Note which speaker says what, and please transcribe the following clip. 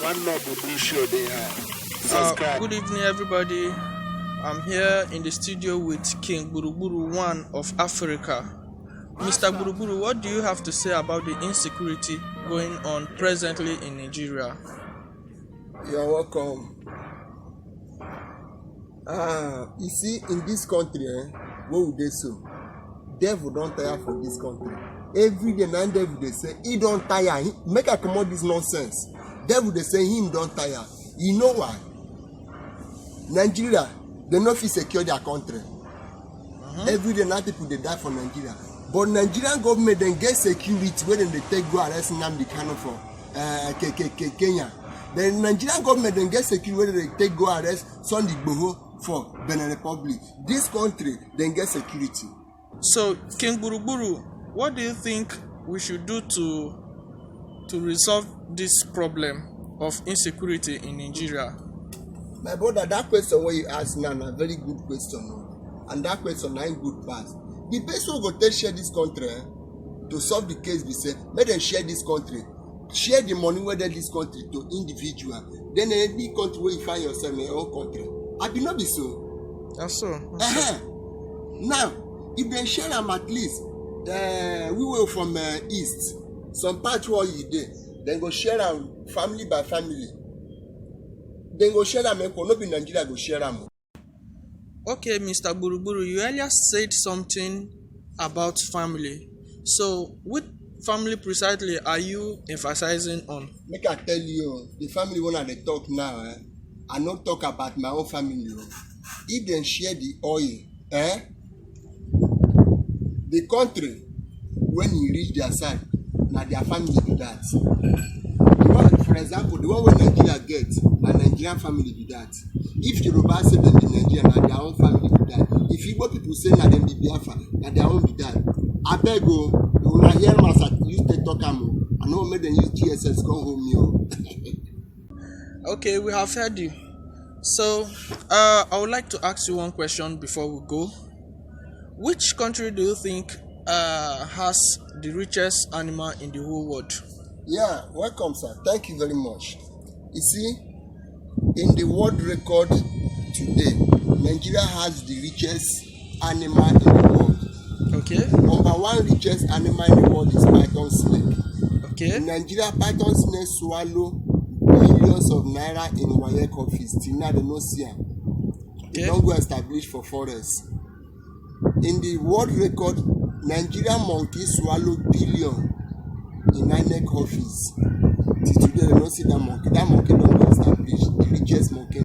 Speaker 1: One knob will be sure they have. Subscribe.
Speaker 2: Good evening, everybody. I'm here in the studio with King Buruburu One of Africa. Mr. Buruburu, what do you have to say about the insecurity going on presently in Nigeria?
Speaker 3: You're welcome. You see, in this country, what would they say? Devil don't tire for this country. Every day, now devil they say he don't tire. Make a come out this nonsense. Devil they say him don't tire. You know why? Nigeria, they no fit secure their country. Every day now people they die for Nigeria. But Nigerian government then get security when they take go arrest Nnamdi Kanu for Kenya. The Nigerian government then get security when they take go arrest Sunday Igboho for Benin Republic. This country then get security.
Speaker 2: So, King Buruburu, what do you think we should do to resolve this problem of insecurity in Nigeria?
Speaker 3: My brother, that question where you ask now a very good question. And that question na good pass. The person who go take share this country to solve the case be say, make them share this country. Share the money where they this country to individual. Then any country where you find yourself in your own country. I be not be so.
Speaker 2: That's so.
Speaker 3: Now, if they share them at least, we were from east. Some part where you there, then go share them family by family. Then go share them. No be Nigeria go share them.
Speaker 2: Okay, Mr. Buruburu, you earlier said something about family. So, which family precisely are you emphasizing on?
Speaker 3: Make I tell you, the family when I talk now, I not talk about my own family. If they share the oil, the country, when you reach their side, now their family do that. The one, for example, the one where Nigeria gets, a Nigerian family do that. If Yoruba say them be Nigerian, na their own family do that. If Igbo people say na them be Biafra, na their own do that. I beg you, when I hear myself use the talk I know make them use GSS come home me.
Speaker 2: Okay, we have heard you. So, I would like to ask you one question before we go. Which country do you think has the richest animal in the whole world?
Speaker 3: Yeah, welcome, sir. Thank you very much. You see, in the world record today, Nigeria has the richest animal in the world.
Speaker 2: Okay.
Speaker 3: Number one richest animal in the world is python snake.
Speaker 2: Okay.
Speaker 3: In Nigeria, python snake swallow millions of naira in WAEC office. Till now, they no see am. They don't go establish for forest. In the world record, Nigerian monkey swallow billion in INEC office. Till today, they don't see that monkey. That monkey don't go established.